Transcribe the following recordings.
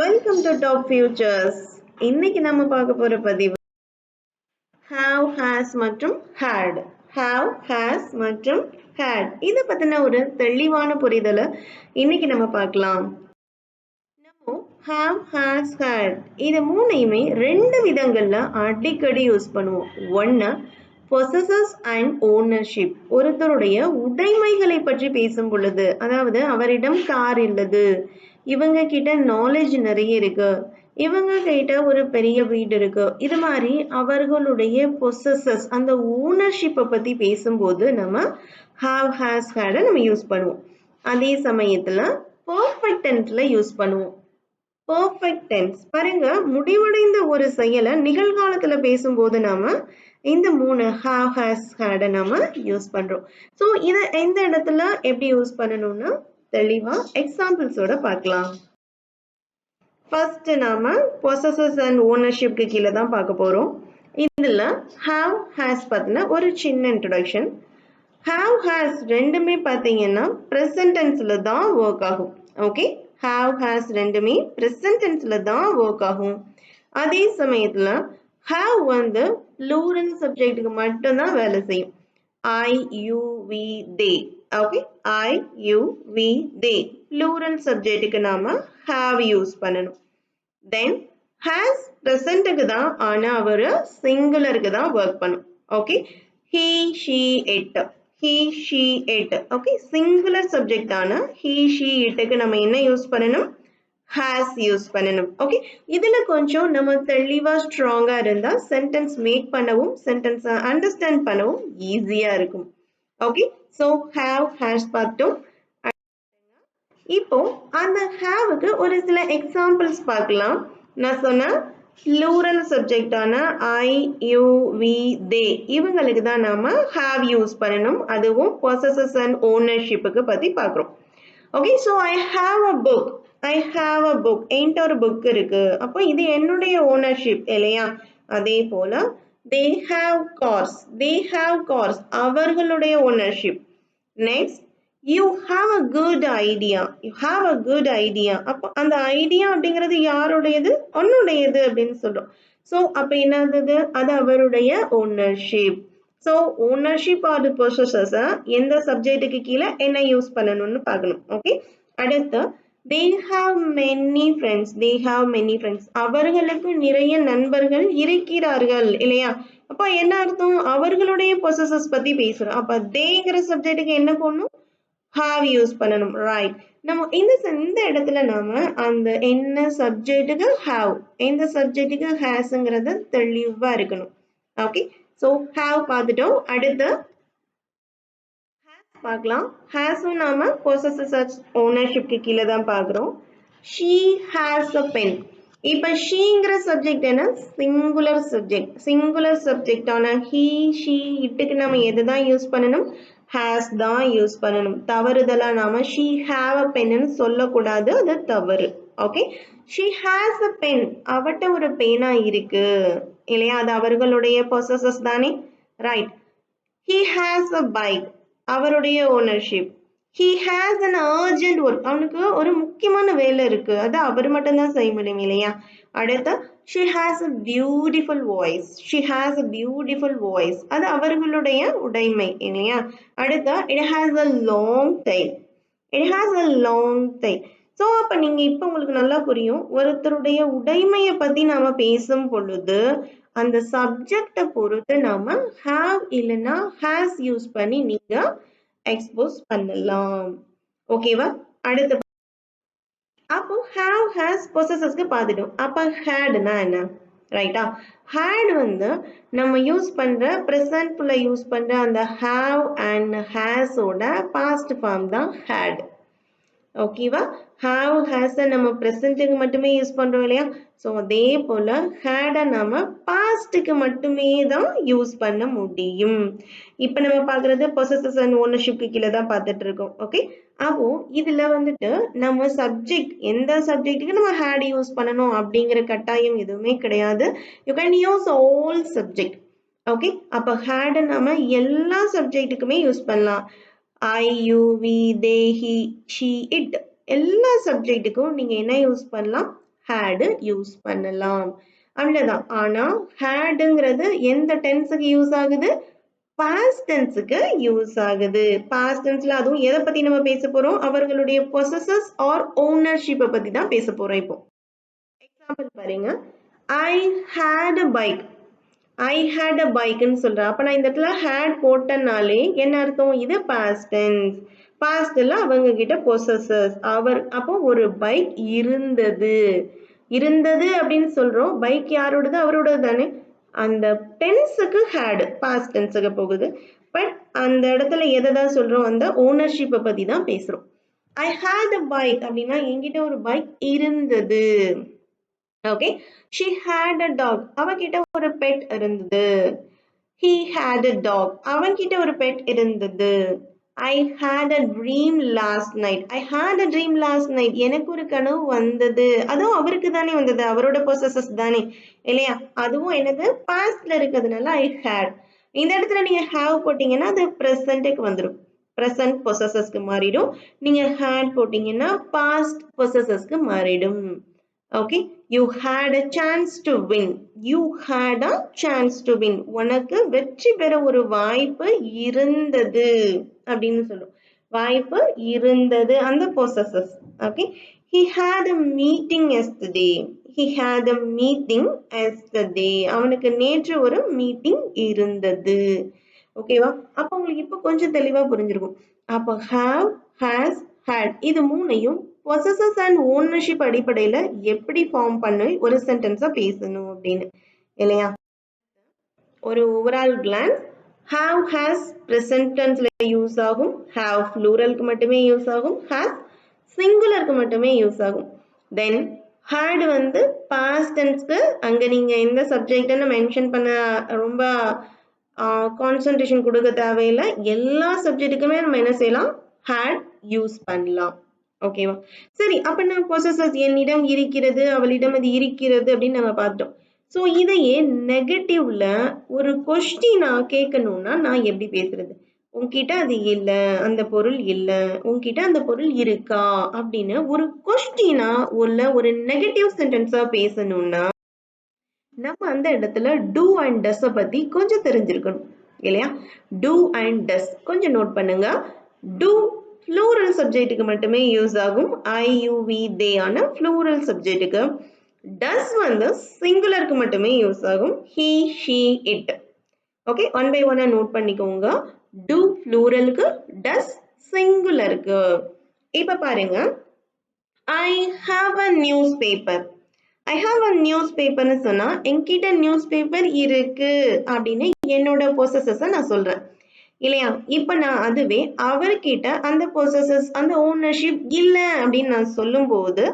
Welcome to top features. இன்னைக்கு நம்ம பார்க்க போற பதிவு have has மற்றும் had. have has மற்றும் had இத பத்தின ஒரு தெளிவான புரிதலை இன்னைக்கு நம்ம பார்க்கலாம். நம்ம have has had இது மூணையுமே ரெண்டு விதங்கள்ல அடிக்கடி யூஸ் பண்ணுவோம். ஒன்னு possesses and ownership, ஒருத்தருடைய உடைமைகளை பற்றி பேசும் பொழுது, அதாவது அவரிடம் கார் இல்லது, இவங்க கிட்ட நாலேஜ் நிறைய இருக்கு, இவங்க கிட்ட ஒரு பெரிய வீடு இருக்கு, இது மாதிரி அவர்களுடைய பொசஸஸ் அந்த ஓனர்ஷிப்பை பத்தி பேசும்போது நம்ம have has had நம்ம யூஸ் பண்ணுவோம். அதே சமயத்துல பர்ஃபெக்ட் டென்ஸ்ல யூஸ் பண்ணுவோம். பர்ஃபெக்ட் டென்ஸ் பாருங்க, முடிவடைந்த ஒரு செயலை நிகழ்காலத்துல பேசும்போது நாம இந்த மூணு have has had நாம யூஸ் பண்றோம். ஸோ இதை எந்த இடத்துல எப்படி யூஸ் பண்ணணும்னா தெளிவா எக்ஸாம்பிள்ஸோட பார்க்கலாம். ஃபர்ஸ்ட் நாம possesses and ownershipக்கு கீழே தான் பார்க்க போறோம். இதுல have has பத்தின ஒரு சின்ன இன்ட்ரோடக்ஷன். have has ரெண்டுமே பார்த்தீங்கன்னா present tenseல தான் ஒர்க் ஆகும். ஓகே, have has ரெண்டுமே present tenseல தான் ஒர்க் ஆகும். அதே சமயத்துல have வந்து plural சப்ஜெக்ட்டுக்கு மட்டும்தான் வேலை செய்யும். I, you, we, they. Okay, I, you, we, they plural சப்ஜெக்ட்டுக்கு நாம have யூஸ் பண்ணணும். தென் has presentக்கு தான், ஆனா அவரு சிங்குலருக்கு தான் ஒர்க் பண்ணும். Okay, he, she, it. he, she, it. Okay, singular subject ஆன he, she, itக்கு நம்ம என்ன யூஸ் பண்ணணும்? has யூஸ் பண்ணணும். ஓகே, இதுல கொஞ்சம் நம்ம தெளிவா ஸ்ட்ராங்கா இருந்தா சென்டென்ஸ் மேக் பண்ணவும் சென்டென்ஸ் அண்டர்ஸ்டாண்ட் பண்ணவும் ஈஸியா இருக்கும். ஓகே, சோ have has பார்த்தோம். இப்போ அந்த haveக்கு ஒரு சில எக்ஸாம்பிள்ஸ் பார்க்கலாம். நான் சொன்ன plural சப்ஜெக்டான I, you, we, they இவங்களுக்கு தான் நாம have யூஸ் பண்ணணும். அதுவும் possesses and ownershipக்கு பத்தி பார்க்கிறோம். Okay, so I have a book. I have a book. என்கிட்ட ஒரு புக் இருக்கு. அப்போ இது என்னுடைய ஓனர்ஷிப் இல்லையா? அதே போல they have cars. they have cars அவர்களுடைய ownership. Next you have a good idea. you have a good idea. அப்போ அந்த ஐடியா அப்படிங்கிறது யாருடையது? உன்னுடையது அப்படின்னு சொல்றோம். ஸோ அப்போ என்னது? அது அவருடைய ownership. So ownership or possesses எந்த சப்ஜெக்ட்டுக்கு கீழே என்ன யூஸ் பண்ணணும்னு பார்க்கணும். ஓகே, அடுத்து they have many friends. they have many friends அவர்களுக்கு நிறைய நண்பர்கள் இருக்கிறார்கள் இல்லையா? அப்போ என்ன அர்த்தம்? அவர்களுடைய பொசஸஸ் பத்தி பேசுறோம். அப்ப தேங்கிற சப்ஜெக்ட்டுக்கு என்ன போடணும்? have யூஸ் பண்ணணும். ரைட், நம்ம இந்த இடத்துல நாம அந்த என்ன சப்ஜெக்ட்டுக்கு have, எந்த சப்ஜெக்ட்டுக்கு hasங்கிறது தெளிவா இருக்கணும். ஓகே, ஸோ have பார்த்துட்டோம். அடுத்து பார்க்கலாம். ஹேஸும் நாம possesses ஓனர்ஷிப்க்கு கீழே தான் பார்க்குறோம். she has a pen. இப்போ ஷீங்கிற சப்ஜெக்ட் என்ன? Singular subject. சிங்குலர் சப்ஜெக்டான he, she, itக்கு நம்ம எது தான் யூஸ் பண்ணணும்? has தான் யூஸ் பண்ணணும். தவறுதலா நாம she have a pen ன்னு சொல்லக்கூடாது, அது தவறு. Okay, she has a pen. அவட்ட ஒரு பேனா இருக்கு இல்லையா? அது அவர்களுடைய possesses தானே? Right. he has a bike. அவருடைய ownership. he has an urgent work. அவனுக்கு ஒரு முக்கியமான வேலை இருக்கு, அது அவர் மட்டும்தான் செய்ய முடியும் இல்லையா? அடுத்து she has a beautiful voice. she has a beautiful voice அது அவர்களுடைய உடைமை இல்லையா? அடுத்து it has a long tail. it has a long tail. So அப்போ நீங்கள் இப்போ உங்களுக்கு நல்லா புரியும், ஒருத்தருடைய உடைமையை பற்றி நாம் பேசும் பொழுது அந்த சப்ஜெக்டை பொறுத்து நாம have இல்லைன்னா has யூஸ் பண்ணி நீங்க எக்ஸ்போஸ் பண்ணலாம். ஓகேவா? அடுத்து அப்போ have has possessesக்கு பார்த்துட்டோம். அப்ப hadனா என்ன? ரைட்டா? had வந்து நம்ம யூஸ் பண்ற ப்ரெசன்ட்ல யூஸ் பண்ற அந்த have and has ஓட பாஸ்ட் ஃபார்ம் தான் had. ஓகேவா? have has நம்ம ப்ரெசன்ட்டுக்கு மட்டுமே யூஸ் பண்றோம் இல்லையா? ஸோ அதே போல had நம்ம பாஸ்ட்டுக்கு மட்டுமே தான் யூஸ் பண்ண முடியும். இப்போ நம்ம பார்க்கறது possesses and ownershipக்கு கீழே தான் பார்த்துட்டு இருக்கோம். ஓகே, அப்போ இதுல வந்துட்டு நம்ம சப்ஜெக்ட், எந்த சப்ஜெக்ட்டுக்கு நம்ம had யூஸ் பண்ணணும் அப்படிங்கிற கட்டாயம் எதுவுமே கிடையாது. You can use all subject. Okay, அப்போ had நம்ம எல்லா சப்ஜெக்ட்டுக்குமே யூஸ் பண்ணலாம். I, you, we, they, he, she, it எல்லா சப்ஜெக்ட்டுக்கும் நீங்க என்ன யூஸ் பண்ணலாம்? had யூஸ் பண்ணலாம். அவ்வளவுதான். ஆனா hadங்கிறது எந்த டென்ஸுக்கு யூஸ் ஆகுது? பாஸ்ட் டென்ஸுக்கு யூஸ் ஆகுது. பாஸ்ட் டென்ஸ்ல அதுவும் எதை பத்தி நம்ம பேச போறோம்? அவர்களுடைய பொசஸஸ் ஆர் ஓனர்ஷிப்பை பத்தி தான் பேச போறோம் இப்போ. எக்ஸாம்பிள் பாருங்க, I hate a bike. I hate a பைக்னு சொல்றேன். அப்ப நான் இந்த இடத்துல ஹேட் போட்டனாலே என்ன அர்த்தம்? இது பாஸ்ட் டென்ஸ். பாஸ்ட்ல அவங்க கிட்ட பொசஸஸ் அப்போ ஒரு பைக் இருந்தது. இருந்தது அப்படின்னு சொல்றோம். பைக் யாரோடது? அவரோடது தானே. அந்த டென்ஸுக்கு ஹேட் பாஸ்ட் டென்ஸுக்கு போகுது. பட் அந்த இடத்துல எதை தான் சொல்றோம்? அந்த ஓனர்ஷிப்பை பத்தி தான் பேசுறோம். ஐ ஹேட் அ பைக் அப்படின்னா என்கிட்ட ஒரு பைக் இருந்தது. Okay, she had a dog. அவகிட்ட ஒரு பெட் இருந்தது. he had a dog. அவன்கிட்ட ஒரு பெட் இருந்தது. I had a dream last night. I had a dream last night. எனக்கு ஒரு கனவு வந்தது. அதுவும் அவருக்கு தானே வந்தது, அவரோட பொசஸஸ் தானே இல்லையா? அதுவும் என்னது? பாஸ்ட்ல இருக்கிறதுனால I had. இந்த இடத்துல நீங்க have போட்டீங்கன்னா அது ப்ரெசன்ட்டுக்கு வந்துடும். ப்ரெசன்ட் பொசஸஸ்க்கு மாறிடும். நீங்க had போட்டீங்கன்னா பாஸ்ட் பொசஸஸ்க்கு மாறிடும். Okay, you had a chance to win. You had a chance to win. உனக்கு வெற்றி பெற ஒரு வாய்ப்பு இருந்தது அப்படின்னு சொல்லும். வாய்ப்பு இருந்தது அந்த possesses. Okay, he had a meeting yesterday. He had a meeting yesterday. அவனுக்கு நேற்று ஒரு மீட்டிங் இருந்தது. ஓகேவா? அப்ப உங்களுக்கு இப்ப கொஞ்சம் தெளிவா புரிஞ்சிருக்கும். அப்ப have, has, had இது மூணையும் possesses and ownership அடிப்படையில எப்படி ஃபார்ம் பண்ணி ஒரு சென்டென்ஸா பேசணும் அப்படின்னு இல்லையா? ஒரு overall glance. have has present tenseல யூஸ் ஆகும். have pluralக்கு மட்டுமே யூஸ் ஆகும். has singularக்கு மட்டுமே யூஸ் ஆகும். then had வந்து past tenseக்கு அங்க நீங்க எந்த சப்ஜெக்ட்னு மென்ஷன் பண்ண ரொம்ப கான்சன்ட்ரேஷன் கொடுக்க தேவையில்லை. எல்லா சப்ஜெக்ட்டுக்குமே நம்ம என்ன செய்யலாம்? had யூஸ் பண்ணலாம். ஓகேவா? சரி, அப்ப நான் பொசஸஸ் என்னிடம் இருக்கிறது, அவளிடம் அது இருக்கிறது அப்படின்னு நம்ம பார்த்தோம். ஸோ இதையே நெகட்டிவ்ல ஒரு கொஸ்டினா கேட்கணும்னா நான் எப்படி பேசுறது? உன்கிட்ட அது இல்ல, அந்த பொருள் இல்ல, உன்கிட்ட அந்த பொருள் இருக்கா அப்படின்னு ஒரு கொஸ்டினா உள்ள ஒரு நெகட்டிவ் சென்டென்ஸா பேசணும்னா நம்ம அந்த இடத்துல டூ அண்ட் டஸ் பத்தி கொஞ்சம் தெரிஞ்சிருக்கணும் இல்லையா? டூ அண்ட் டஸ் கொஞ்சம் நோட் பண்ணுங்க. டூ ஃப்ளூரல் சப்ஜெக்ட்டுக்கு மட்டுமே யூஸ் ஆகும். ஐ யூ வி தே ஆன ஃப்ளூரல் சப்ஜெக்ட்டுக்கு. டஸ் வந்து சிங்குலருக்கு மட்டுமே யூஸ் ஆகும். He she it. Okay, one by ஒன்னா நோட் பண்ணிக்கோங்க. டூ ஃப்ளூரலுக்கு, டஸ் சிங்குலருக்கு. இப்ப பாருங்க, I have a news paper. I have a news பேப்பர்னு சொன்னா என்கிட்ட நியூஸ் பேப்பர் இருக்கு அப்படின்னு என்னோட பொசஸஸை நான் சொல்றேன் இல்லையா? இப்ப நான் அதுவே அவர்கிட்ட அந்த பொசஸஸ் அந்த ஓனர்ஷிப் இல்ல அப்படின்னு நான் சொல்லும் போது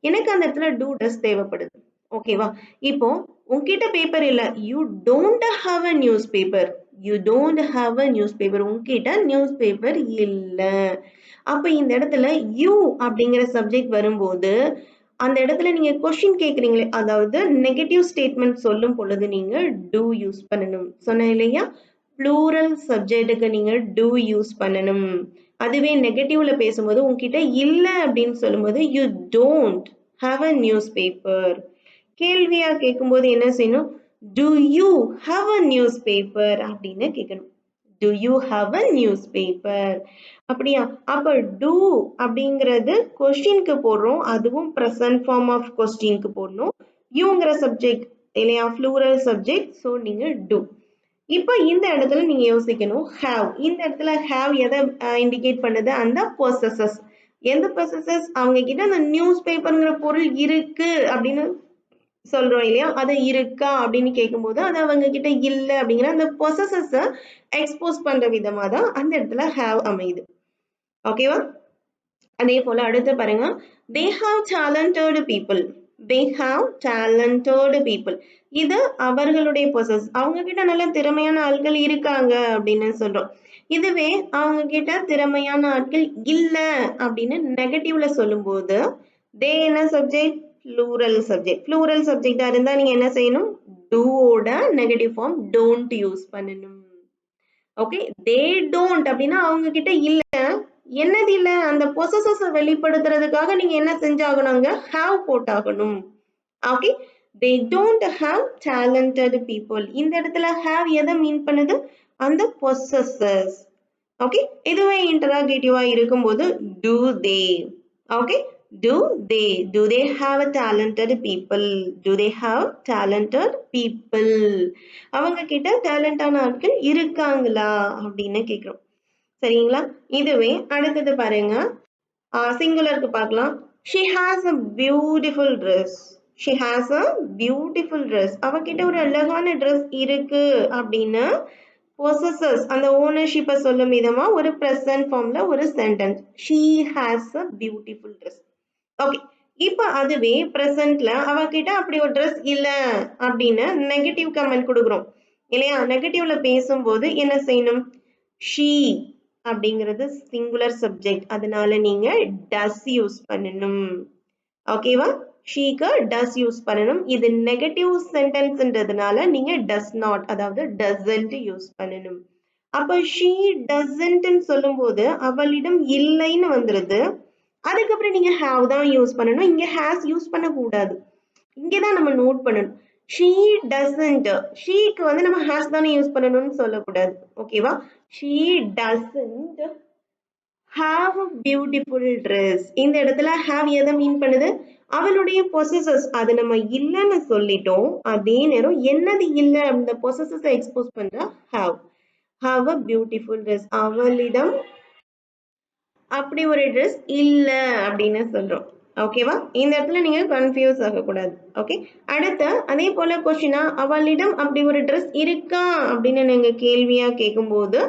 எனக்கு அந்த இடத்துல டூ டஸ் தேவைப்படுது. ஓகேவா? இப்போ உன்கிட்ட பேப்பர் இல்ல, you don't have a news paper. You don't have a news paper. உன்கிட்ட நியூஸ் பேப்பர் இல்ல. அப்ப இந்த இடத்துல யூ அப்படிங்கிற சப்ஜெக்ட் வரும்போது அந்த இடத்துல நீங்க கொஸ்டின் கேக்குறீங்களே, அதாவது நெகட்டிவ் ஸ்டேட்மெண்ட் சொல்லும் பொழுது நீங்க டூ யூஸ் பண்ணணும் சொன்னேன் இல்லையா? ப்ளூரல் சப்ஜெக்ட்டுக்கு நீங்க டூ யூஸ் பண்ணணும். அதுவே நெகட்டிவ்ல பேசும்போது உங்ககிட்ட இல்ல அப்படின்னு சொல்லும்போது you don't have a news paper. கேள்வியா கேட்கும்போது என்ன செய்யணும்? To you have a news paper அப்படின்னு கேட்கணும். To you have a news paper. அப்படியா? அப்ப டூ அப்படிங்கிறது கொஸ்டினுக்கு போடுறோம், அதுவும் ப்ரெசன்ட் ஃபார்ம் ஆஃப் கொஸ்டினுக்கு போடணும். யூங்கிற சப்ஜெக்ட் இல்லையா? ஃப்ளூரல் சப்ஜெக்ட். ஸோ நீங்க டூ. இப்போ இந்த இடத்துல நீங்க யோசிக்கணும், ஹாவ். இந்த இடத்துல ஹாவ் எதை இண்டிகேட் பண்ணுது? அந்த பொசஸஸ். எந்த பொசஸஸ்? அவங்க கிட்ட அந்த நியூஸ் பேப்பர்ங்கிற பொருள் இருக்கு அப்படின்னு சொல்றோம் இல்லையா? அது இருக்கா அப்படின்னு கேட்கும்போது அது அவங்க கிட்ட இல்ல அப்படிங்கிற அந்த பொசஸஸ எக்ஸ்போஸ் பண்ற விதமா தான் அந்த இடத்துல ஹாவ் அமையுது. ஓகேவா? அதே போல அடுத்து பாருங்க, they have talented people. they have talented people. இது அவர்களுடைய பொசஸ். அவங்க கிட்ட நல்ல திறமையான ஆட்கள் இருக்காங்க அப்படின்னு சொல்றோம். இதுவே அவங்க கிட்ட திறமையான ஆட்கள் இல்ல அப்படின்னு நெகட்டிவ்ல சொல்லும்போது they என்ன சப்ஜெக்ட்? Plural subject. ப்ளூரல் சப்ஜெக்டா இருந்தா நீங்க என்ன செய்யணும்? டூவோட நெகட்டிவ் ஃபார்ம் டோன்ட் யூஸ் பண்ணணும். ஓகே, they don't அப்படின்னா அவங்க கிட்ட இல்ல. என்னது இல்ல? அந்த பொசஸஸ வெளிப்படுத்துறதுக்காக நீங்க என்ன செஞ்சாகணுங்க? have போட்டாகணும். Okay, they don't have talented people. இந்த இடத்துல have எதை மீன் பண்ணுது? அந்த possessors. Okay, இதுவே interrogative இருக்கும்போது do they. Okay, do they have talented people? Do they have talented people? அவங்க கிட்ட டேலண்டான ஆட்கள் இருக்காங்களா அப்படின்னு கேக்குறோம். சரிங்களா? இதுவே அடுத்தது பாருங்க. சிங்குலருக்கு பார்க்கலாம். She has a beautiful dress. She has a beautiful dress. அவகிட்ட ஒரு அழகான dress இருக்கு அப்படின்னு possesses அந்த ஓனர்ஷிப்பை சொல்லும் விதமா ஒரு present formல ஒரு sentence. She has a beautiful dress. Okay, இப்போ அதுவே presentல அவகிட்ட அப்படி ஒரு dress இல்ல அப்படின்னு நெகட்டிவ் கமெண்ட் கொடுக்குறோம் இல்லையா? நெகட்டிவ்ல பேசும்போது என்ன செய்யணும்? she அப்படிங்கிறது சிங்குலர் சப்ஜெக்ட், அதனால நீங்க டஸ் யூஸ் பண்ணணும். ஓகேவா? ஷீக்கு டஸ் யூஸ் பண்ணணும். இது நெகட்டிவ் சென்டென்ஸ்ன்றதுனால நீங்க டஸ் நாட் அதாவது டசன்ட் யூஸ் பண்ணணும். அப்ப ஷீ டசன்ட்னு சொல்லும்போது அவளிடம் இல்லைன்னு வந்துருது. அதுக்கப்புறம் நீங்க ஹாவ் தான் யூஸ் பண்ணணும். இங்க ஹேஸ் யூஸ் பண்ணக்கூடாது. இங்கதான் நம்ம நோட் பண்ணணும். she doesn't, ஷீக்கு வந்து நம்ம ஹாஸ் தானே யூஸ் பண்ணணும்னு சொல்லக்கூடாது. ஓகேவா? she doesn't have a beautiful dress. இந்த இடத்துல have எதை மீன் பண்ணுது? அவளுடைய possessors. அது நம்ம இல்லைன்னு சொல்லிட்டோம். அதே நேரம் என்னது இல்லை அந்த possessors எக்ஸ்போஸ் பண்ற have a beautiful dress. அவளிடம் அப்படி ஒரு ட்ரெஸ் இல்ல அப்படின்னு சொல்றோம். ஓகேவா? இந்த இடத்துல நீங்க கன்ஃபியூஸ் ஆகக்கூடாது. ஓகே, அடுத்த அதே போல கொஸ்டினா அவளிடம் அப்படி ஒரு ட்ரெஸ் இருக்கா அப்படின்னு நீங்க கேள்வியா கேட்கும்போது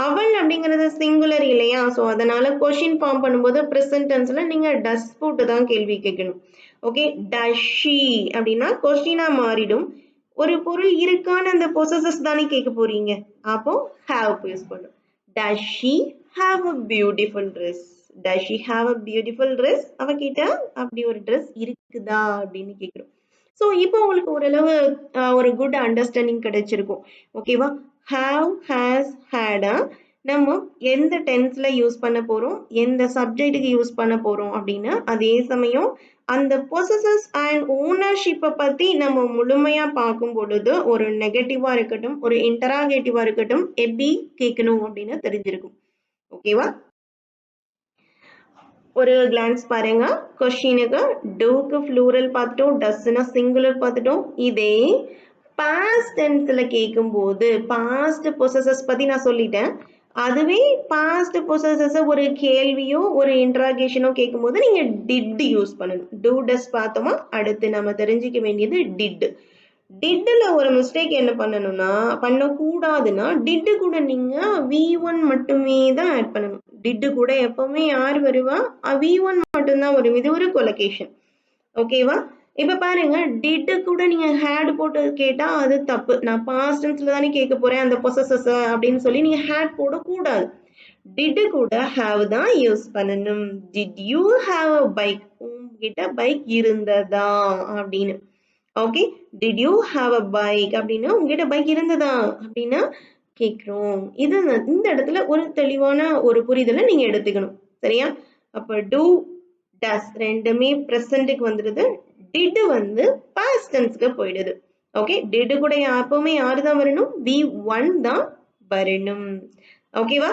அவள் அப்படிங்கிறது சிங்குலர் இல்லையா? ஸோ அதனால கொஸ்டின் ஃபார்ம் பண்ணும்போது ப்ரெசன்ட் டென்ஸ்ல நீங்க டஸ் போட்டு தான் கேள்வி கேட்கணும். ஓகே, டஸ் ஷீ அப்படின்னா கொஸ்டினா மாறிடும். ஒரு பொருள் இருக்கான்னு அந்த பொசஸஸ் தானே கேட்க போறீங்க, அப்போ ஹாவ் யூஸ் பண்ணும். Does she have a beautiful dress? Does she have a beautiful dress? அவகிட்ட அப்படி ஒரு ட்ரெஸ் இருக்குதா அப்படின்னு கேட்கிறோம். ஸோ இப்போ உங்களுக்கு ஓரளவு ஒரு குட் அண்டர்ஸ்டாண்டிங் கிடைச்சிருக்கும். ஓகேவா? have, has, had நம்ம எந்த டென்ஸ்ல யூஸ் பண்ண போறோம், எந்த சப்ஜெக்ட்டுக்கு யூஸ் பண்ண போறோம் அப்படின்னு, அதே சமயம் அந்த பொசஸஸ் அண்ட் ஓனர்ஷிப்பை பத்தி நம்ம முழுமையா பார்க்கும் பொழுது ஒரு நெகட்டிவா இருக்கட்டும் ஒரு இன்டராகேட்டிவா இருக்கட்டும் எப்படி கேட்கணும் அப்படின்னு தெரிஞ்சிருக்கும். ஓகேவா? ஒரு கிளான்ஸ் பாருங்க. கொஸ்டினுக்கு டூக்கு ஃப்ளூரல் பார்த்துட்டோம், டஸ்னா சிங்குலர் பார்த்துட்டோம். இதே பாஸ்ட் டென்ஸ்ல கேட்கும்போது பாஸ்ட் பொசஸஸ் பத்தி நான் சொல்லிட்டேன். அதுவே பாஸ்ட் பொசஸஸ் ஒரு கேள்வியோ ஒரு இன்ட்ராகேஷனோ கேட்கும்போது நீங்க டிட் யூஸ் பண்ணணும். டூ டஸ் பார்த்தோமா, அடுத்து நம்ம தெரிஞ்சுக்க வேண்டியது டிட். டிட்ல ஒரு மிஸ்டேக் என்ன பண்ணணும்னா பண்ணக்கூடாதுன்னா டிட்டு கூட நீங்க V1 மட்டுமே தான் ஆட் பண்ணணும். டிட்டு கூட எப்பவுமே யார் வருவா? V1 மட்டும்தான் வரும். இது ஒரு கொலகேஷன். ஓகேவா? இப்ப பாருங்க, டிட்டு கூட நீங்க ஹேட் போட்டு கேட்டா அது தப்பு. நான் பாஸ்ட் டென்ஸ்ல தானே கேட்க போறேன் அந்த பொசஸஸ் அப்படின்னு சொல்லி நீங்க ஹேட் போடக்கூடாது. டிட்டு கூட ஹாவ் தான் யூஸ் பண்ணணும். Did you have a bike? உங்ககிட்ட பைக் இருந்ததா அப்படின்னு. Okay, did you have a bike அப்படின்னா உங்ககிட்ட பைக் இருந்ததா அப்படின்னு கேட்கிறோம். இது இந்த இடத்துல ஒரு தெளிவான ஒரு புரிதலை நீங்க எடுத்துக்கணும். சரியா? அப்ப டூ டஸ் ரெண்டுமே பிரசன்ட்டுக்கு வந்துடுது. டிட் வந்து பாஸ்ட் டென்ஸ்க்கு போயிடுது. ஓகே, டிட் கூட எப்பவுமே யாரு தான் வரணும்? V1 தான் வரணும். ஓகேவா?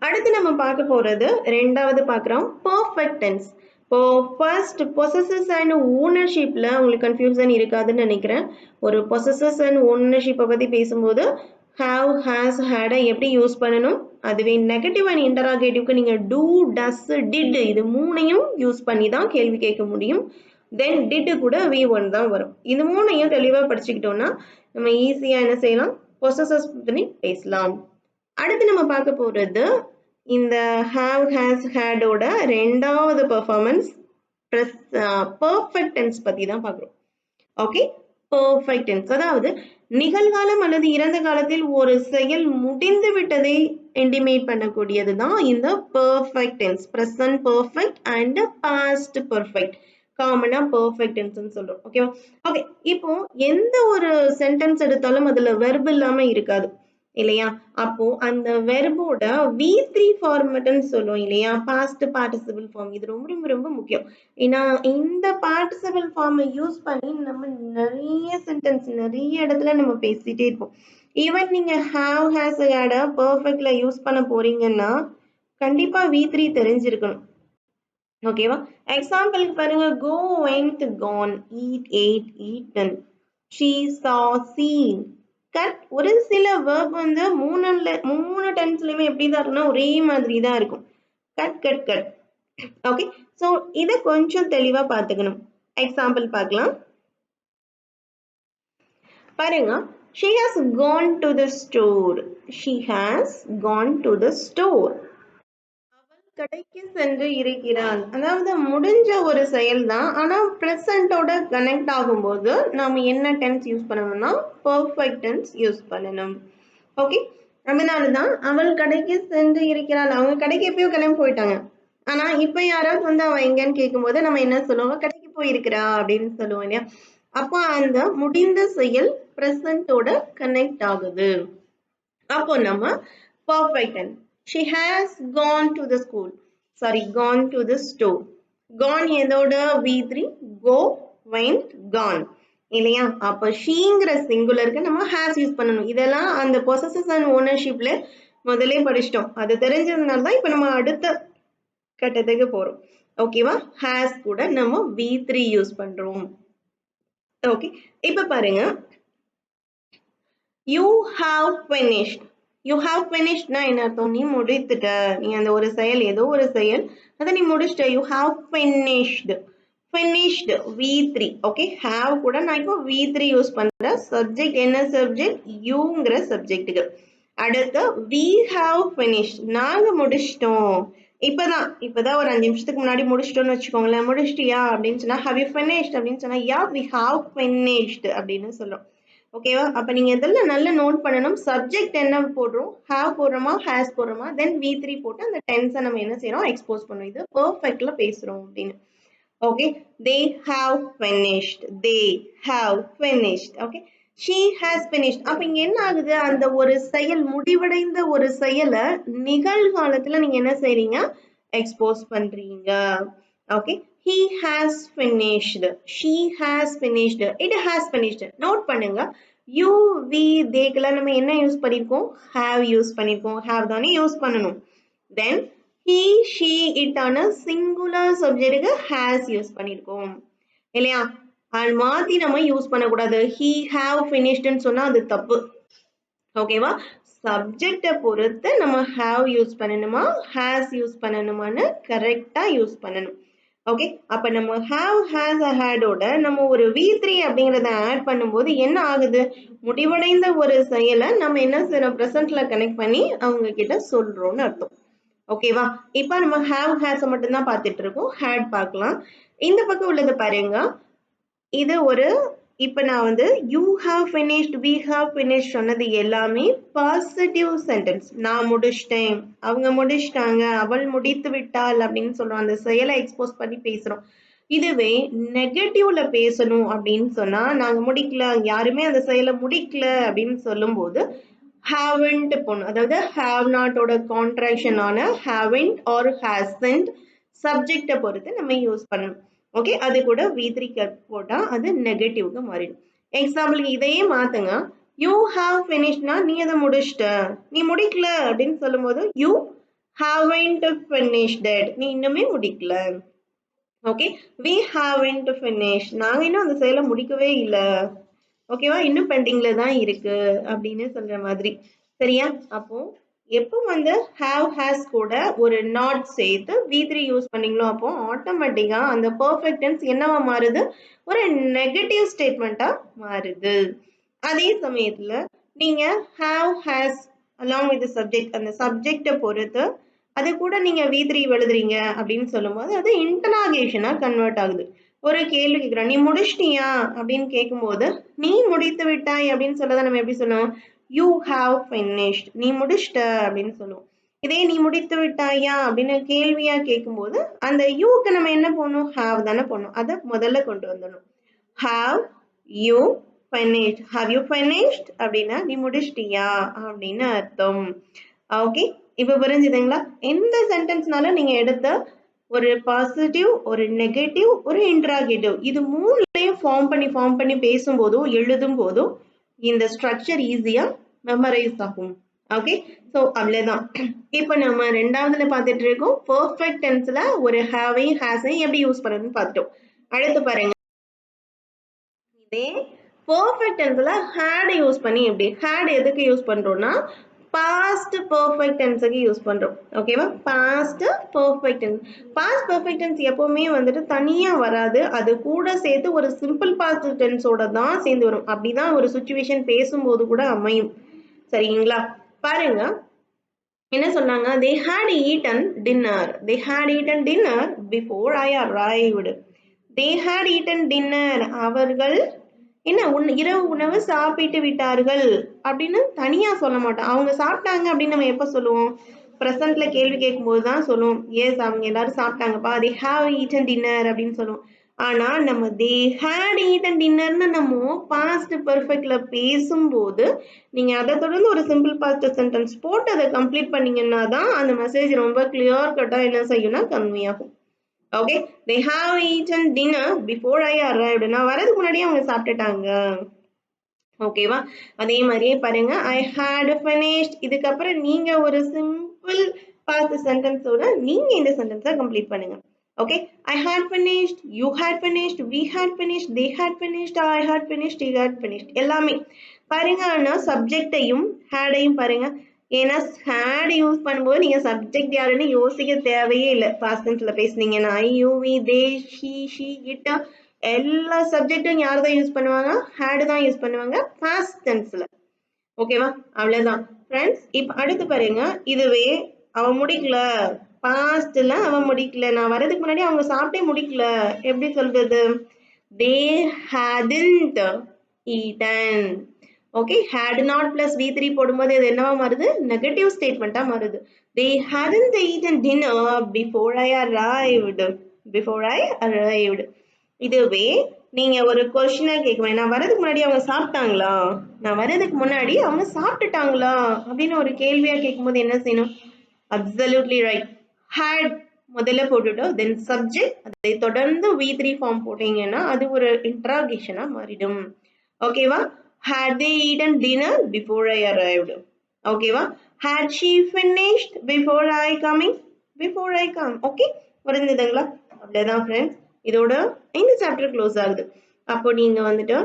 அடுத்து நம்ம பார்க்க போறது ரெண்டாவது பார்க்குறோம் பர்ஃபெக்ட் டென்ஸ். இப்போ ஃபர்ஸ்ட் பொசஸஸ் அண்ட் ஓனர்ஷிப்ல உங்களுக்கு கன்ஃபியூஷன் இருக்காதுன்னு நினைக்கிறேன். ஒரு பொசஸஸ் அண்ட் ஓனர்ஷிப்பை பத்தி பேசும்போது ஹாவ், ஹேஸ், ஹேட எப்படி யூஸ் பண்ணணும், அதுவே நெகட்டிவ் அண்ட் இன்டராகேட்டிவ்க்கு நீங்க டூ, டஸ், டிட் இது மூணையும் யூஸ் பண்ணி தான் கேள்வி கேட்க முடியும். தென் டிட் கூட V1 தான் வரும். இது மூணையும் தெளிவா படிச்சுக்கிட்டோம்னா நம்ம ஈஸியா என்ன செய்யலாம், பொசஸஸ் பத்தி பேசலாம். அடுத்து நம்ம பார்க்க போறது இந்த have, has, had ஓட ரெண்டாவது பெர்ஃபார்மன்ஸ் பர்ஃபெக்ட் டென்ஸ் பத்தி தான் பார்க்குறோம். ஓகே, பர்ஃபெக்ட் டென்ஸ் அதாவது நிகழ்காலம் அல்லது இறந்த காலத்தில் ஒரு செயல் முடிந்து விட்டதை இன்டிமேட் பண்ணக்கூடியது தான் இந்த perfect tense. Present perfect and past perfect காமனா பர்ஃபெக்ட் டென்ஸ்னு சொல்றோம். ஓகேவா? ஓகே, இப்போ எந்த ஒரு சென்டென்ஸ் எடுத்தாலும் அதுல வெர்ப் இல்லாம இருக்காது இல்லையா? அப்போ அந்த வெர்போட V3 ஃபார்மட்னு சொல்லுவோம் இல்லையா? Past participle form. இது ரொம்ப ரொம்ப ரொம்ப முக்கியம். ஏன்னா இந்த பார்ட்டிசிபிள் ஃபார்மை யூஸ் பண்ணி நம்ம நிறைய சென்டென்ஸ் நிறைய இடத்துல நம்ம பேசிட்டே இருப்போம். ஈவன் நீங்க have has had perfectல யூஸ் பண்ண போறீங்கன்னா கண்டிப்பா V3 தெரிஞ்சிருக்கணும். ஓகேவா? எக்ஸாம்பிளுக்கு பாருங்க, go, went, gone, eat, ate, eaten, she, saw, seen. Cut. ஒரு சில verb வந்து மூணு டென்ஸ்லயுமே எப்படிதான் இருக்குன்னா ஒரே மாதிரி தான் இருக்கும். Cut cut cut. Okay, so இத கொஞ்சம் தெளிவா பார்த்துக்கணும். எக்ஸாம்பிள் பார்க்கலாம். பாருங்க, she has gone to the store. She has gone to the store. கடைக்கு சென்று இருக்கிறாள். அதாவது முடிஞ்ச ஒரு செயல் தான். ஆனா பிரசன்டோட கனெக்ட் ஆகும்போது நாம என்ன டென்ஸ் யூஸ் பண்ணணும்னா பெர்ஃபெக்ட் டென்ஸ் யூஸ் பண்ணணும். ஓகே, அதனாலதான் அவள் கடைக்கு சென்று இருக்கிறாள். அவங்க கடைக்கு எப்பயோ கிளம்பி போயிட்டாங்க. ஆனா இப்ப யாராவது வந்து அவ எங்கன்னு கேட்கும்போது நம்ம என்ன சொல்லுவோம், கடைக்கு போயிருக்கிறா அப்படின்னு சொல்லுவோம் இல்லையா? அப்ப அந்த முடிந்த செயல் பிரசன்டோட கனெக்ட் ஆகுது. அப்போ நம்ம perfect tense. She has gone to the school. Sorry, gone to the store. Gone எதோட V3, go, went, gone. இல்லையா? அப்ப ஷீங்கிற சிங்குலருக்கு நம்ம has யூஸ் பண்ணணும். இதெல்லாம் அந்த possesses and ownershipல முதலே படிச்சிட்டோம். அது தெரிஞ்சதுனால தான் இப்ப நம்ம அடுத்த கட்டத்துக்கு போறோம். ஓகேவா? has கூட நம்ம V3 யூஸ் பண்றோம். ஓகே, இப்ப பாருங்க, you have finished. You have finished na என்ன அர்த்தம்? நீ முடித்துட்ட. நீ அந்த ஒரு செயல், ஏதோ ஒரு செயல், அதை நீ முடிச்சிட்ட. You have finished. Finished V3. Okay, have கூட நான் இப்போ V3 யூஸ் பண்றேன். சப்ஜெக்ட் என்ன சப்ஜெக்ட்? யூங்கிற சப்ஜெக்ட்டுக்கு. அடுத்து we have finished. நாங்க முடிச்சிட்டோம். இப்பதான் ஒரு 5 நிமிஷத்துக்கு முன்னாடி முடிச்சிட்டோம்னு வச்சுக்கோங்களேன். முடிச்சிட்டியா அப்படின்னு சொன்னா have you finished அப்படின்னு சொன்னா yeah we have finished அப்படின்னு சொல்றோம். ஓகேவா? அப்ப நீங்க இதெல்லாம் நல்லா நோட் பண்ணணும். சப்ஜெக்ட் என்ன போடுறோம், have போடுறோமா, has போடுறோமா, தென் V3 போட்டு அந்த டென்ஸை நம்ம என்ன செய்யறோம், எக்ஸ்போஸ் பண்ணணும். இது பெர்ஃபெக்ட்ல பேசுறோம் அப்படின்னு. Okay, they have finished. They have finished. Okay, she has finished. அப்ப இங்க என்ன ஆகுது, அந்த ஒரு செயல், முடிவடைந்த ஒரு செயலை நிகழ்காலத்துல நீங்க என்ன செய்றீங்க, எக்ஸ்போஸ் பண்றீங்க. Okay, he has finished. She has finished. It has finished. Note பண்ணுங்க, you, we, theyக்கெல்லாம் நம்ம என்ன யூஸ் பண்ணிருக்கோம், have யூஸ் பண்ணிருக்கோம். have தானே யூஸ் பண்ணணும். தென் he, she, it ஆன சிங்குலர் சப்ஜெக்ட்டுக்கு has யூஸ் பண்ணிருக்கோம் இல்லையா? அது மாத்தி நம்ம யூஸ் பண்ணக்கூடாது. he have finishedன்னு சொன்னா அது தப்பு. ஓகேவா? சப்ஜெக்டை பொறுத்து நம்ம have யூஸ் பண்ணணுமா, has யூஸ் பண்ணணுமான்னு கரெக்டா யூஸ் பண்ணணும். ஓகே, அப்ப நம்ம have, has, had ஓட நம்ம ஒரு V3 அப்படிங்கறத ஆட் பண்ணும்போது என்ன ஆகுது, முடிவடைந்த ஒரு செயலை நம்ம என்ன செய்யறோம், பிரசன்ட்ல கனெக்ட் பண்ணி அவங்க கிட்ட சொல்றோம்னு அர்த்தம். ஓகேவா? இப்ப நம்ம have, has மட்டும்தான் பார்த்துட்டு இருக்கோம். had பார்க்கலாம். இந்த பக்கம் உள்ளது பாருங்க, இது ஒரு, இப்ப நான் வந்து you have finished, we have finished சொன்னது எல்லாமே பாசிட்டிவ் சென்டென்ஸ். நான் முடிச்சிட்டேன், அவங்க முடிச்சிட்டாங்க, அவள் முடித்து விட்டாள் அப்படின்னு சொல்றோம். அந்த செயலை எக்ஸ்போஸ் பண்ணி பேசுறோம். இதுவே நெகட்டிவ்ல பேசணும் அப்படின்னு சொன்னா, நாங்க முடிக்கல, யாருமே அந்த செயலை முடிக்கல அப்படின்னு சொல்லும் போது haven't போடணும். அதாவது have not ஓட கான்ட்ராக்ஷன் ஆன haven't or hasn't சப்ஜெக்டை பொறுத்து நம்ம யூஸ் பண்ணணும். ஓகே, அது கூட V3 போட்டா அது நெகட்டிவ்க்கு மாறிடும். எக்ஸாம்பிளுக்கு இதையே மாத்துங்க, you have finishedனா நீ அதை முடிச்சிட்ட, நீ முடிக்கல அப்படின்னு சொல்லும் போது you haven't finished it. நீ இன்னுமே முடிக்கல. Okay, we haven't finished. நாங்க இன்னும் அந்த செயலை முடிக்கவே இல்லை. ஓகேவா? இன்னும் பெண்டிங்ல தான் இருக்கு அப்படின்னு சொல்ற மாதிரி. சரியா? அப்போ எப்போ வந்து have, has கூட ஒரு not சேர்த்து V3 யூஸ் பண்ணீங்களோ அப்போ ஆட்டோமேட்டிக்கா அந்த பெர்ஃபெக்ட் டென்ஸ் என்னவா மாறுது, ஒரு நெகட்டிவ் ஸ்டேட்மெண்டா மாறுது. அதே சமயத்துல நீங்க have, has along with the subject, அந்த சப்ஜெக்டை பொறுத்து அது கூட நீங்க V3 எழுதுறீங்க அப்படின்னு சொல்லும்போது அது இன்டராகேஷனா கன்வெர்ட் ஆகுது. ஒரு கேள்வி கேட்கிறோம், நீ முடிச்சிட்டியா அப்படின்னு கேட்கும்போது நீ முடித்து விட்டாய் அப்படின்னு சொல்லதான் நம்ம எப்படி சொல்லுவோம், you have finished. நீ முடிச்சிட்ட அப்படின்னு சொல்லுவோம். இதே நீ முடித்து விட்டாயா அப்படின்னு கேள்வியா கேட்கும்போது அந்த யூக்கு நம்ம என்ன பண்ணணும், have தானே பண்ணணும். அதை முதல்ல கொண்டு வந்துடணும். have, you, finished. Have you finished அப்படின்னா நீ முடிச்சிட்டியா அப்படின்னு அர்த்தம். ஓகே, இப்போ புரிஞ்சுதுங்களா? எந்த சென்டென்ஸ்னால நீங்க எடுத்த ஒரு பாசிட்டிவ், ஒரு நெகட்டிவ், ஒரு இன்ட்ராகேட்டிவ், இது மூணுலையும் ஃபார்ம் பண்ணி பேசும்போதோ எழுதும் போதோ இந்த ஸ்ட்ரக்சர் ஈஸியா மெமரைஸ் ஆகும். ஓகே, ஸோ அவ்வளோதான். இப்போ நம்ம ரெண்டாவதுல பார்த்துட்டு இருக்கோம் பெர்ஃபெக்ட் டென்ஸ்ல ஒரு ஹேவையும் ஹேஸையும் எப்படி யூஸ் பண்ணுறதுன்னு பார்த்துட்டோம். அடுத்து பாருங்க, இதே பெர்ஃபெக்ட் டென்ஸ்ல ஹேட் யூஸ் பண்ணி எப்படி, ஹேட் எதுக்கு யூஸ் பண்றோம்னா பாஸ்ட் பெர்ஃபெக்ட் டென்ஸுக்கு யூஸ் பண்றோம். ஓகேவா? Past perfect tense. Past perfect tense எப்பவுமே வந்துட்டு தனியா வராது, அது கூட சேர்த்து ஒரு சிம்பிள் பாஸ்ட் டென்ஸோட தான் சேர்ந்து வரும். அப்படிதான் ஒரு சுச்சுவேஷன் பேசும்போது கூட அமையும். சரிங்களா? பாருங்க, என்ன சொன்னாங்க? they had eaten dinner. they had eaten dinner before I arrived. they had eaten dinner. அவர்கள் என்ன இரவு உணவு சாப்பிட்டு விட்டார்கள் அப்படின்னு தனியா சொல்ல மாட்டோம். அவங்க சாப்பிட்டாங்க அப்படின்னு நம்ம எப்ப சொல்லுவோம்? பிரசன்ட்ல கேள்வி கேட்கும்போது தான் சொல்லுவோம். எஸ், அவங்க எல்லாரும் சாப்பிட்டாங்கப்பா, they have eaten dinner அப்படின்னு சொல்லுவோம். ஆனா நம்ம they had eaten dinnerன்னு நம்ம பாஸ்ட் பெர்ஃபெக்ட்ல பேசும்போது நீங்க அதை தொடர்ந்து ஒரு சிம்பிள் பாஸ்ட் சென்டென்ஸ் போட்டு அதை கம்ப்ளீட் பண்ணீங்கன்னா தான் அந்த மெசேஜ் ரொம்ப கிளியர் கட்டா என்ன செய்யும்னா கம்மியாகும். Okay, they have eaten dinner before I arrived. நான் வரதுக்கு முன்னாடியே அவங்க சாப்பிட்டுட்டாங்க. ஓகேவா? அதே மாதிரியே பாருங்க, I had finished. இதுக்கப்புறம் நீங்க ஒரு சிம்பிள் பாஸ்ட் சென்டென்ஸோட நீங்க இந்த சென்டென்ஸை கம்ப்ளீட் பண்ணுங்க. Okay, I had finished, you had finished, we had finished, they had finished, I had finished, he had finished. எல்லாமே பாருங்க. ஆனா சப்ஜெக்டையும் ஹேடையும் பாருங்க. ஏன்னா ஹேட் யூஸ் பண்ணும்போது நீங்க சப்ஜெக்ட் யாருன்னு யோசிக்க தேவையே இல்லை. பாஸ்ட் டென்ஸ்ல பேசுனீங்கன்னா I, you, we, they, he, she, it எல்லா சப்ஜெக்டும் யார் தான் யூஸ் பண்ணுவாங்க? ஹேட் தான் யூஸ் பண்ணுவாங்க பாஸ்ட் டென்ஸ்ல. ஓகேவா? அவ்வளவுதான் ஃப்ரெண்ட்ஸ். இப்ப அடுத்து பாருங்க, இதுவே அவன் முடிக்கல, பாஸ்ட்ல அவன் முடிக்கல, நான் வரதுக்கு முன்னாடி அவங்க சாப்பிட்டே முடிக்கல, எப்படி சொல்றது? they hadn't eaten. Okay, had not plus v3 போடும்போது இது என்னவா மாறுது? நெகட்டிவ் ஸ்டேட்மெண்டா மாறுது. they hadn't eaten dinner before I arrived. before I arrived. இதுவே நீங்க ஒரு கொஸ்டினா கேட்கணும், நான் வரதுக்கு முன்னாடி அவங்க சாப்பிட்டாங்களா, நான் வரதுக்கு முன்னாடி அவங்க சாப்பிட்டுட்டாங்களா அப்படின்னு ஒரு கேள்வியா கேட்கும்போது என்ன செய்யணும்? அப்சல்யூட்லி ரைட், had முதல்ல போட்டுட்டோம், தென் சப்ஜெக்ட், அதை தொடர்ந்து v3 ஃபார்ம் போட்டீங்கன்னா அது ஒரு இன்ட்ராகேஷனா மாறிடும். ஓகேவா? had they eaten dinner before I arrived. ஓகேவா? had she finished before I coming, before I come. Okay, புரிஞ்சுதுங்களா? அவ்வளவுதான் ஃப்ரெண்ட்ஸ், இதோட இந்த சாப்டர் க்ளோஸ் ஆகுது. அப்போ நீங்க வந்துட்டு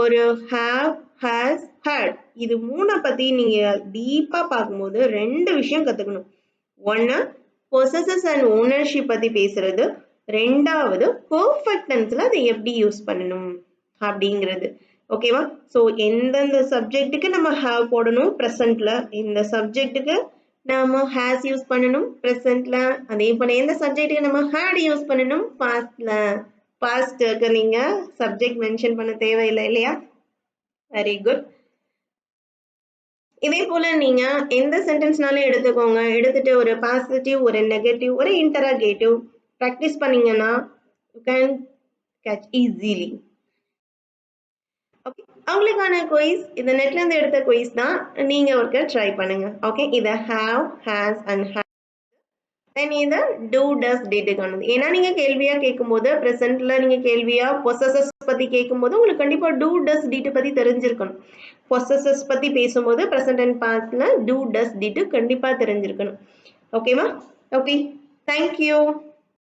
ஒரு have, has, had இது மூணை பத்தி நீங்க டீப்பா பார்க்கும்போது ரெண்டு விஷயம் கத்துக்கணும். ஒன்னு possesses and ownership பத்தி பேசுறது, ரெண்டாவது பெர்ஃபெக்ட் டென்ஸ்ல அதை எப்படி யூஸ் பண்ணணும் அப்படிங்கிறது. ஓகேவா? ஸோ எந்தெந்த சப்ஜெக்ட்டுக்கு நம்ம have போடணும் ப்ரெசென்ட்ல, இந்த சப்ஜெக்ட்டுக்கு நம்ம has யூஸ் பண்ணணும் ப்ரெசென்ட்ல, அதே போல எந்த சப்ஜெக்ட்டுக்கு நம்ம had யூஸ் பண்ணணும் பாஸ்ட்ல. பாஸ்ட்க்கு நீங்க சப்ஜெக்ட் மென்ஷன் பண்ண தேவையில்லை இல்லையா? Very good. இதே போல நீங்க எந்த சென்டென்ஸ்னாலும் எடுத்துக்கோங்க, எடுத்துட்டு ஒரு பாசிட்டிவ், ஒரு நெகட்டிவ், ஒரு இன்டராகேட்டிவ் ப்ராக்டிஸ் பண்ணீங்கன்னா you can catch easily. Okay, அவங்களுக்கான குயிஸ் இது நெட்ல இருந்து எடுத்த குயிஸ் தான், நீங்க ஒருக்க ட்ரை பண்ணுங்க. ஓகே, இத have, has and had, தென் இத do, does, did காணுது. ஏன்னா நீங்க கேள்வியா கேட்கும்போது பிரசன்ட்ல நீங்க கேள்வியா possesses பத்தி கேட்கும்போது உங்களுக்கு கண்டிப்பா do, does, did பத்தி தெரிஞ்சிருக்கணும். possesses பத்தி பேசும்போது present and pastல do, does, did கண்டிப்பா தெரிஞ்சிருக்கணும். ஓகேவா? Okay, thank you.